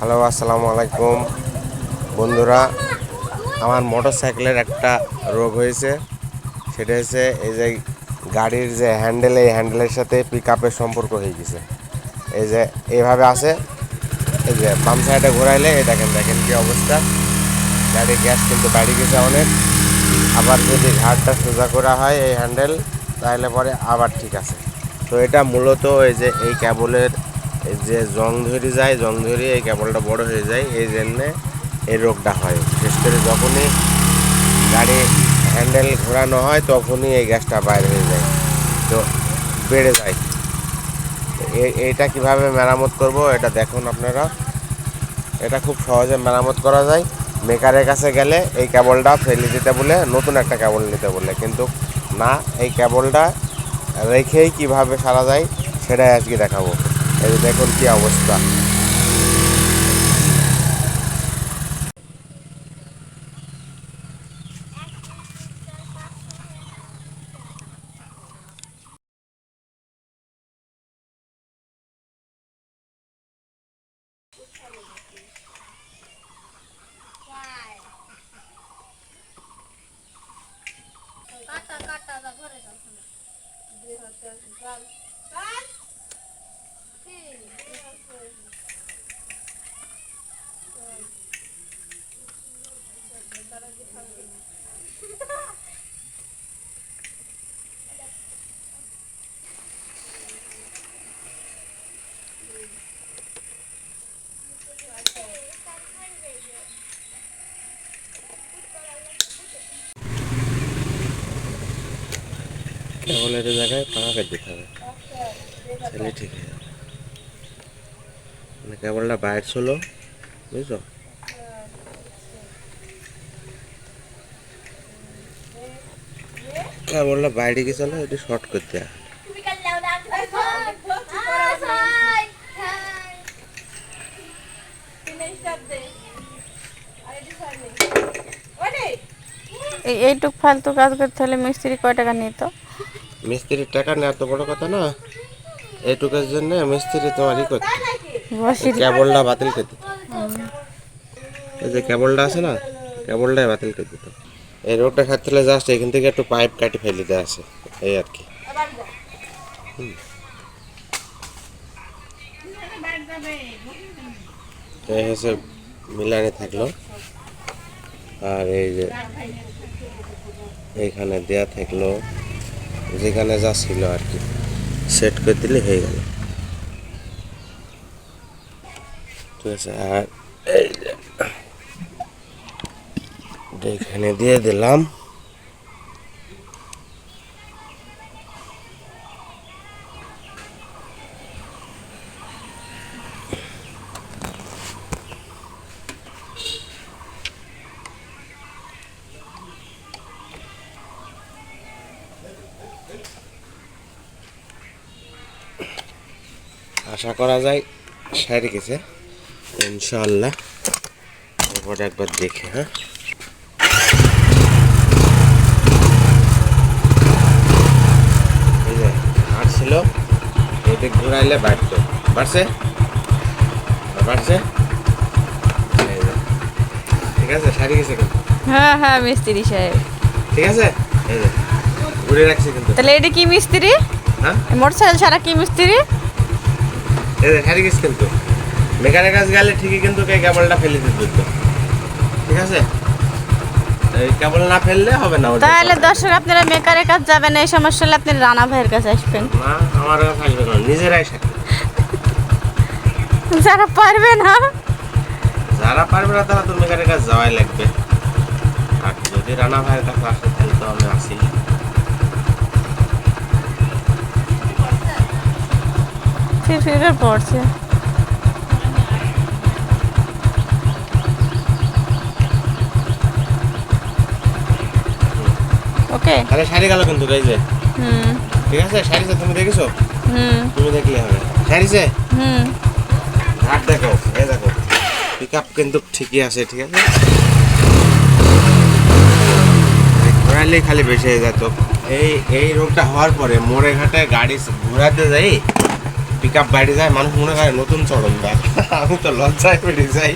Hello, আসসালামু আলাইকুম বন্ধুরা। আমার মোটরসাইকেলের একটা রোগ হয়েছে। সেটা হচ্ছে এই যে গাড়ির যে হ্যান্ডেল, এই হ্যান্ডেলের সাথে পিক আপের সম্পর্ক হয়ে গেছে। এই যে এইভাবে আছে, এই যে বাম সাইডে ঘোরাইলে এই দেখেন দেখেন কী অবস্থা। গাড়ির গ্যাস কিন্তু বাড়ি গেছে অনেক। আবার যদি ঘাটটা সোজা করা হয় এই হ্যান্ডেল, তাহলে পরে আবার ঠিক আছে। তো এটা মূলত এই যে এই কেবলের এই যে জং ধরে যায়, জং ধরে এই কেবলটা বড় হয়ে যায়, এই জন্যে এই রোগটা হয়। বিশেষ করে যখনই গাড়ি হ্যান্ডেল ঘোরানো হয় তখনই এই গ্যাসটা বাইরে হয়ে যায়, তো বেড়ে যায়। এইটা কিভাবে মেরামত করব এটা দেখুন আপনারা। এটা খুব সহজে মেরামত করা যায়। মেকারের কাছে গেলে এই কেবলটা ফেলে দিতে বলে, নতুন একটা কেবল নিতে বলে, কিন্তু না, এই কেবলটা রেখেই কিভাবে সারা যায় সেটাই আজকে দেখাবো। এই যে দেখুন কি অবস্থা। কেবলের জায়গায় পাখা কেটে দিতে হবে, তাহলে ঠিক হয়ে যাবে। মানে কেবলটা বাইর ছিল, বুঝছো? কেবলটা বাইরে গেছিল, এটা শর্ট করে দেওয়া। এইটুক ফালতু কাজ করতে হলে মিস্ত্রি কয় টাকা নিত? মিস্ত্রির টাকা নেওয়া তো বড় কথা না, এইটুকের জন্য মিস্ত্রি তোমারই করতে কেবলটা বাতিল করে দিত। এই যে কেবলটা আছে না, কেবলটাই বাতিল করে দিত। এই রোডটা সারতে জাস্ট এখান থেকে একটু পাইপ কাটি ফেলে দেওয়া আছে, এই আর কি। এই হচ্ছে মিলানে থাকলো, আর এই যে এইখানে দেয়া থাকলো, যেখানে যা ছিল আর কি সেট করে দিলে হয়ে গেল, ঠিক আছে। আর এই যে এখানে দিয়ে দিলাম। আশা করা যায় সারি গেছে ইনশাআল্লাহ। এরপর একবার দেখি। হ্যাঁ, এই যে বাড়ছিল, এদিক ঘুরাইলে বাড়তো, বাড়ছে বাড়ছে, ঠিক আছে, সারি গেছে কিন্তু। হ্যাঁ হ্যাঁ, মিস্ত্রি সাহেব ঠিক আছে, এই যে ঘুরে রাখছি কিন্তু। তাহলে এটা কি মিস্ত্রি? হ্যাঁ, মোটরসাইকেল ছাড়া কি মিস্ত্রি? এই যে সারি গেছে কিন্তু। মেকারের কাছে গেলে ঠিকই কিন্তু কেবলটা ফেলে দিত, ঠিক আছে। এই কেবল না ফেললে হবে না। তাহলে দর্শক, আপনারা মেকারের কাছে যাবেন, এই সমস্যা হলে আপনি রানা ভাইয়ের কাছে আসবেন। না, আমার কাছে আসবে না, নিজেরাই সাথে। যারা পারবে না, যারা পারবে না তারা তো মেকারের কাছে যাওয়াই লাগবে। আর যদি রানা ভাইয়ের কাছে আসে তাহলে তো আমি আসি। ফিরে পড়ছে। ওকে, তাহলে শাড়ি গেল কিন্তু, এই যে ঠিক আছে, শাড়িছে, তুমি দেখেছো? তুমি দেখলে হবে, শাড়িছে। ঘাট দেখো, এই দেখো, পিক আপ কিন্তু ঠিকই আছে, ঠিক আছে। ঘোরালেই খালি বেশি হয়ে যেত। এই রোগটা হওয়ার পরে মোড়ে ঘাটে গাড়ি ঘোরাতে যাই, পিক আপ বাইরে যায় মানুষ মনে করে নতুন চরণ আমি তো লজ্জায় পেরে যাই